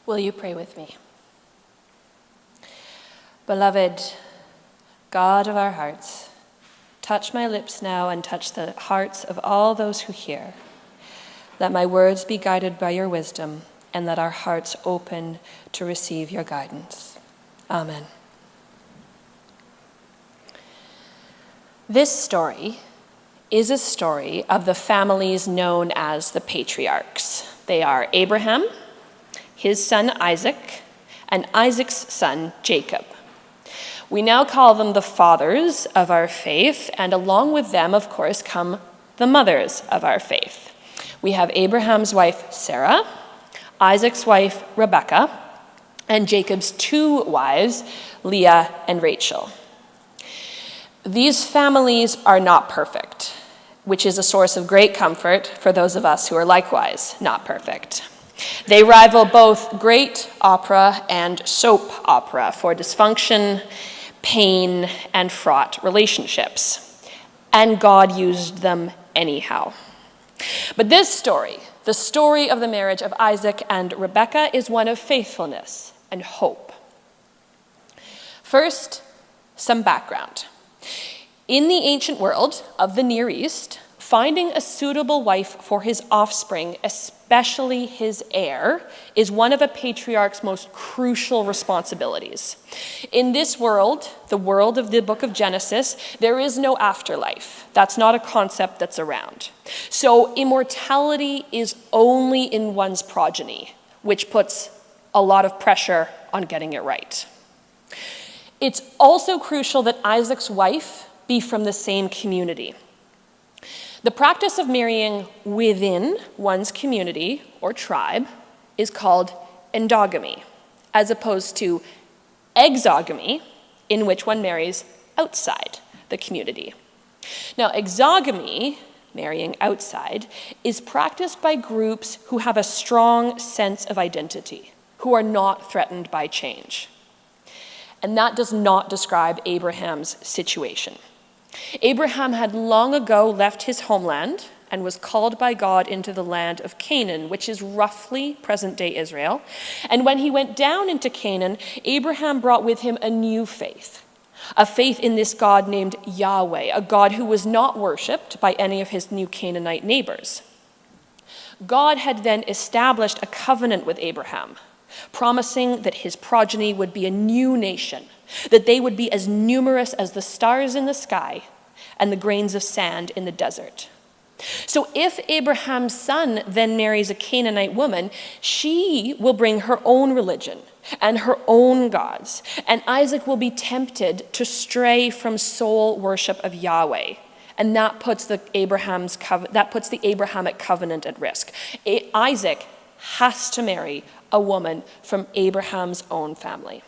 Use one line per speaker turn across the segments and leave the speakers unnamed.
Will you pray with me? Beloved God of our hearts, touch my lips now and touch the hearts of all those who hear. Let my words be guided by your wisdom, and let our hearts open to receive your guidance. Amen. This story is a story of the families known as the patriarchs. They are Abraham, his son Isaac, and Isaac's son Jacob. We now call them the fathers of our faith, and along with them, of course, come the mothers of our faith. We have Abraham's wife Sarah, Isaac's wife Rebekah, and Jacob's two wives, Leah and Rachel. These families are not perfect, which is a source of great comfort for those of us who are likewise not perfect. They rival both great opera and soap opera for dysfunction, pain, and fraught relationships. And God used them anyhow. But this story, the story of the marriage of Isaac and Rebekah, is one of faithfulness and hope. First, some background. In the ancient world of the Near East, finding a suitable wife for his offspring, especially his heir, is one of a patriarch's most crucial responsibilities. In this world, the world of the book of Genesis, there is no afterlife. That's not a concept that's around. So immortality is only in one's progeny, which puts a lot of pressure on getting it right. It's also crucial that Isaac's wife be from the same community. The practice of marrying within one's community or tribe is called endogamy, as opposed to exogamy, in which one marries outside the community. Now, exogamy, marrying outside, is practiced by groups who have a strong sense of identity, who are not threatened by change. And that does not describe Abraham's situation. Abraham had long ago left his homeland and was called by God into the land of Canaan, which is roughly present-day Israel. And when he went down into Canaan, Abraham brought with him a new faith, a faith in this God named Yahweh, a God who was not worshipped by any of his new Canaanite neighbors. God had then established a covenant with Abraham, promising that his progeny would be a new nation, that they would be as numerous as the stars in the sky and the grains of sand in the desert. So if Abraham's son then marries a Canaanite woman, she will bring her own religion and her own gods, and Isaac will be tempted to stray from sole worship of Yahweh. And that puts the Abrahamic covenant at risk. Isaac has to marry a woman from Abraham's own family.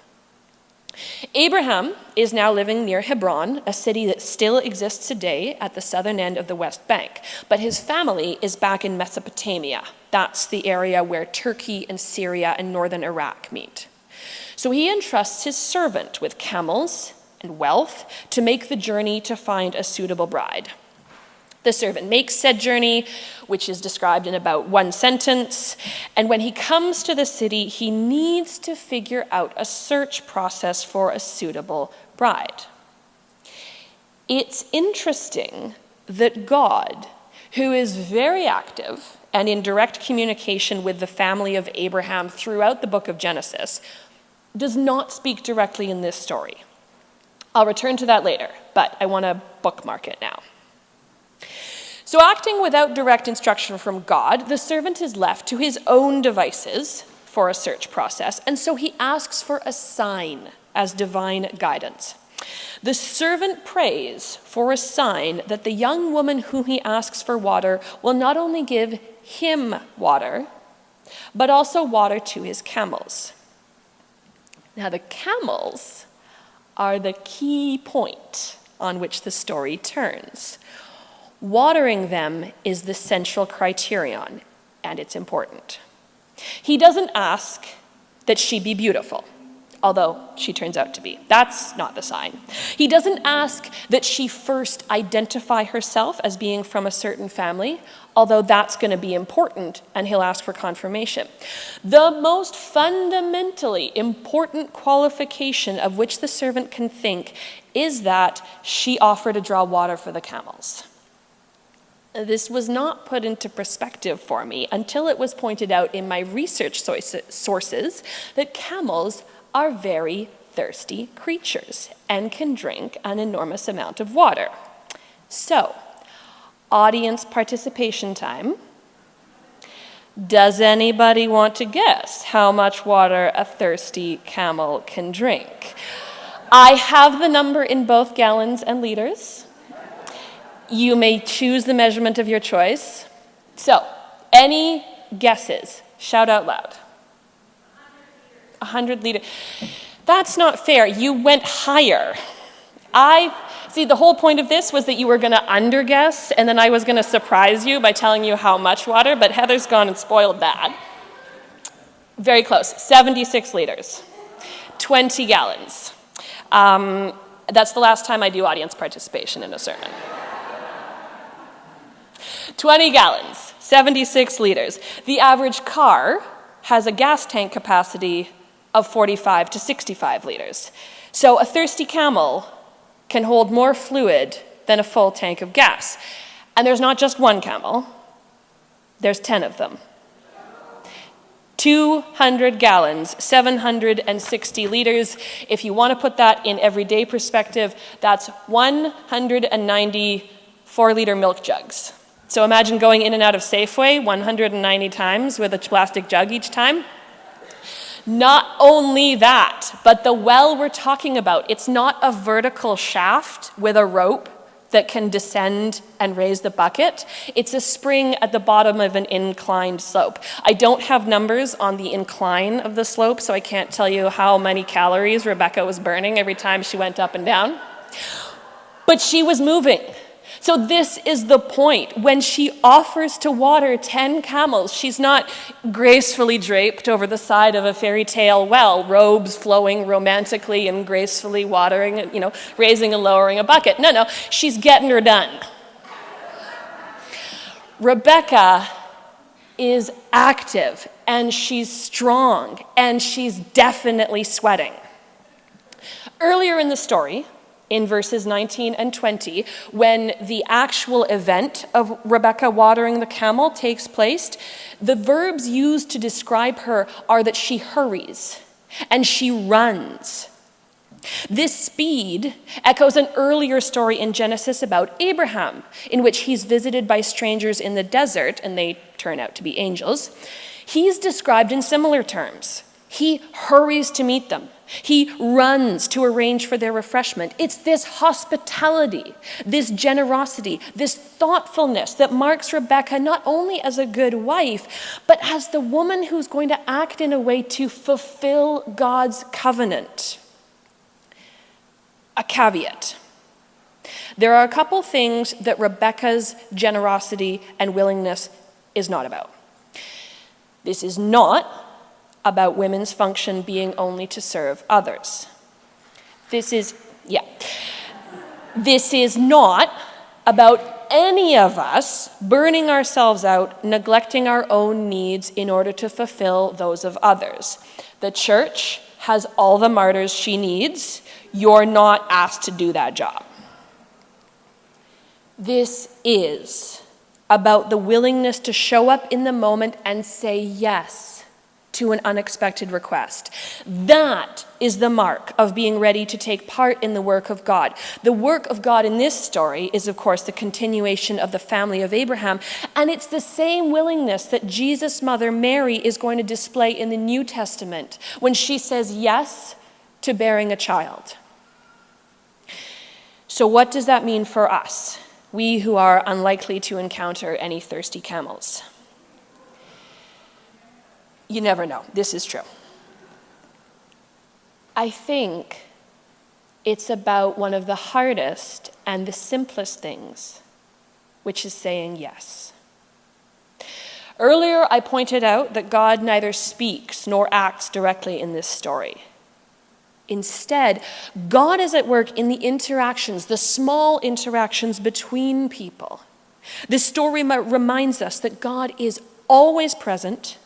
Abraham is now living near Hebron, a city that still exists today at the southern end of the West Bank. But his family is back in Mesopotamia. That's the area where Turkey and Syria and northern Iraq meet. So he entrusts his servant with camels and wealth to make the journey to find a suitable bride. The servant makes said journey, which is described in about one sentence, and when he comes to the city, he needs to figure out a search process for a suitable bride. It's interesting that God, who is very active and in direct communication with the family of Abraham throughout the book of Genesis, does not speak directly in this story. I'll return to that later, but I want to bookmark it now. So acting without direct instruction from God, the servant is left to his own devices for a search process, and so he asks for a sign as divine guidance. The servant prays for a sign that the young woman whom he asks for water will not only give him water, but also water to his camels. Now, the camels are the key point on which the story turns. Watering them is the central criterion, and it's important. He doesn't ask that she be beautiful. although she turns out to be. That's not the sign. He doesn't ask that she first identify herself as being from a certain family, although that's going to be important, and he'll ask for confirmation. The most fundamentally important qualification of which the servant can think is that she offered to draw water for the camels. This was not put into perspective for me until it was pointed out in my research sources that camels are very thirsty creatures and can drink an enormous amount of water. So, audience participation time. Does anybody want to guess how much water a thirsty camel can drink? I have the number in both gallons and liters. You may choose the measurement of your choice. So, any guesses? Shout out loud. 100 liters. That's not fair. You went higher. See, the whole point of this was that you were going to underguess, and then I was going to surprise you by telling you how much water, but Heather's gone and spoiled that. Very close. 76 liters. 20 gallons. That's the last time I do audience participation in a sermon. 20 gallons, 76 liters. The average car has a gas tank capacity of 45 to 65 liters. So a thirsty camel can hold more fluid than a full tank of gas. And there's not just one camel, there's 10 of them. 200 gallons, 760 liters. If you want to put that in everyday perspective, that's 190 4-liter milk jugs. So imagine going in and out of Safeway 190 times with a plastic jug each time. Not only that, but the well we're talking about, it's not a vertical shaft with a rope that can descend and raise the bucket. It's a spring at the bottom of an inclined slope. I don't have numbers on the incline of the slope, so I can't tell you how many calories Rebecca was burning every time she went up and down. But she was moving. So this is the point. When she offers to water 10 camels, she's not gracefully draped over the side of a fairy tale well, robes flowing romantically and gracefully watering, raising and lowering a bucket. No, she's getting her done. Rebecca is active, and she's strong, and she's definitely sweating. Earlier in the story, in verses 19 and 20, when the actual event of Rebecca watering the camel takes place, the verbs used to describe her are that she hurries and she runs. This speed echoes an earlier story in Genesis about Abraham, in which he's visited by strangers in the desert, and they turn out to be angels. He's described in similar terms. He hurries to meet them. He runs to arrange for their refreshment. It's this hospitality, this generosity, this thoughtfulness that marks Rebecca not only as a good wife, but as the woman who's going to act in a way to fulfill God's covenant. A caveat. There are a couple things that Rebecca's generosity and willingness is not about. This is not about women's function being only to serve others. This is not about any of us burning ourselves out, neglecting our own needs in order to fulfill those of others. The church has all the martyrs she needs. You're not asked to do that job. This is about the willingness to show up in the moment and say yes to an unexpected request. That is the mark of being ready to take part in the work of God. The work of God in this story is, of course, the continuation of the family of Abraham, and it's the same willingness that Jesus' mother Mary is going to display in the New Testament when she says yes to bearing a child. So what does that mean for us, we who are unlikely to encounter any thirsty camels? You never know. This is true. I think it's about one of the hardest and the simplest things, which is saying yes. Earlier, I pointed out that God neither speaks nor acts directly in this story. Instead, God is at work in the interactions, the small interactions between people. This story reminds us that God is always present,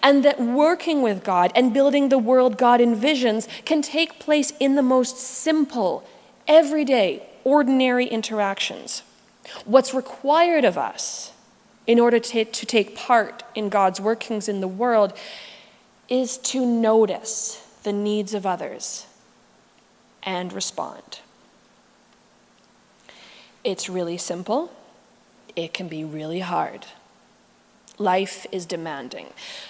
and that working with God and building the world God envisions can take place in the most simple, everyday, ordinary interactions. What's required of us in order to take part in God's workings in the world is to notice the needs of others and respond. It's really simple. It can be really hard. Life is demanding.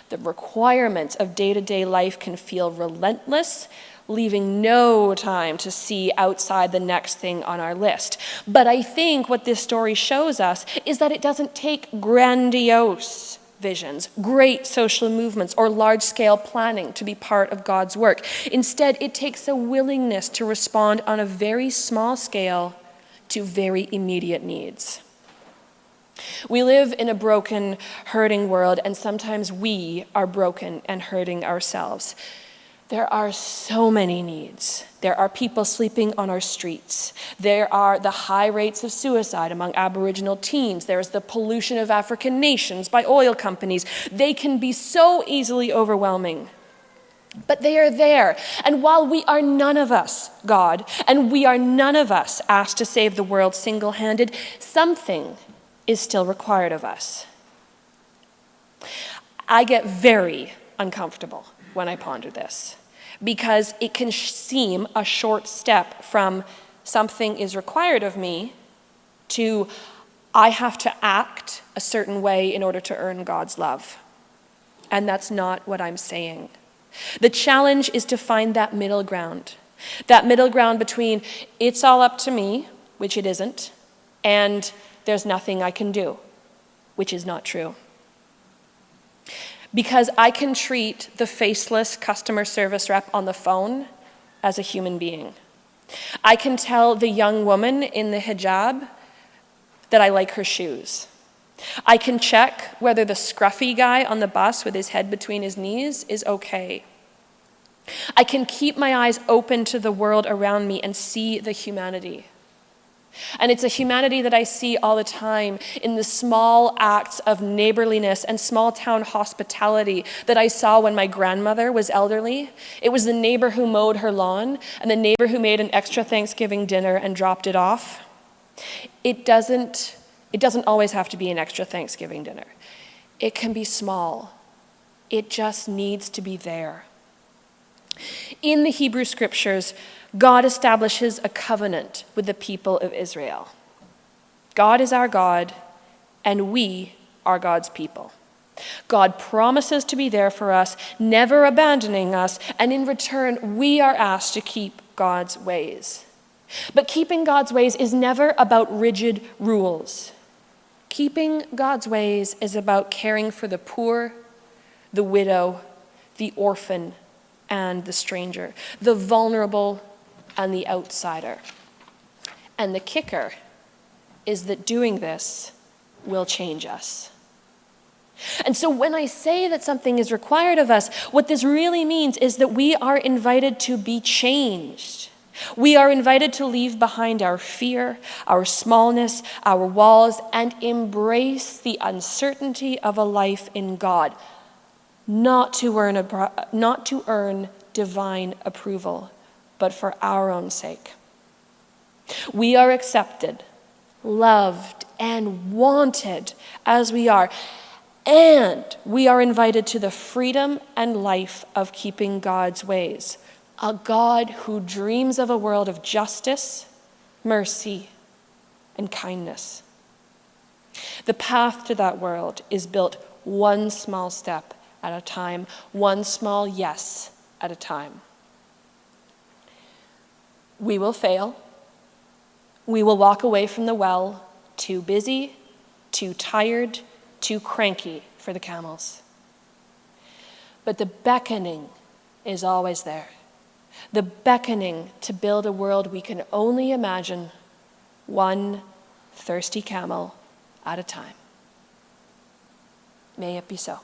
The requirements of day-to-day life can feel relentless, leaving no time to see outside the next thing on our list. But I think what this story shows us is that it doesn't take grandiose visions, great social movements, or large-scale planning to be part of God's work. Instead, it takes a willingness to respond on a very small scale to very immediate needs. We live in a broken, hurting world, and sometimes we are broken and hurting ourselves. There are so many needs. There are people sleeping on our streets. There are the high rates of suicide among Aboriginal teens. There's the pollution of African nations by oil companies. They can be so easily overwhelming. But they are there. And while we are none of us God, and we are none of us asked to save the world single-handed, something is still required of us. I get very uncomfortable when I ponder this, because it can seem a short step from something is required of me to I have to act a certain way in order to earn God's love. And that's not what I'm saying. The challenge is to find that middle ground between it's all up to me, which it isn't, and there's nothing I can do, which is not true. Because I can treat the faceless customer service rep on the phone as a human being. I can tell the young woman in the hijab that I like her shoes. I can check whether the scruffy guy on the bus with his head between his knees is okay. I can keep my eyes open to the world around me and see the humanity. And it's a humanity that I see all the time in the small acts of neighborliness and small town hospitality that I saw when my grandmother was elderly. It was the neighbor who mowed her lawn and the neighbor who made an extra Thanksgiving dinner and dropped it off. It doesn't always have to be an extra Thanksgiving dinner. It can be small. It just needs to be there. In the Hebrew scriptures, God establishes a covenant with the people of Israel. God is our God, and we are God's people. God promises to be there for us, never abandoning us, and in return, we are asked to keep God's ways. But keeping God's ways is never about rigid rules. Keeping God's ways is about caring for the poor, the widow, the orphan, and the stranger, the vulnerable and the outsider. And the kicker is that doing this will change us. And so when I say that something is required of us, what this really means is that we are invited to be changed. We are invited to leave behind our fear, our smallness, our walls, and embrace the uncertainty of a life in God, not to earn divine approval, but for our own sake. We are accepted, loved, and wanted as we are, and we are invited to the freedom and life of keeping God's ways, a God who dreams of a world of justice, mercy, and kindness. The path to that world is built one small step at a time, one small yes at a time. We will fail. We will walk away from the well too busy, too tired, too cranky for the camels. But the beckoning is always there. The beckoning to build a world we can only imagine, one thirsty camel at a time. May it be so.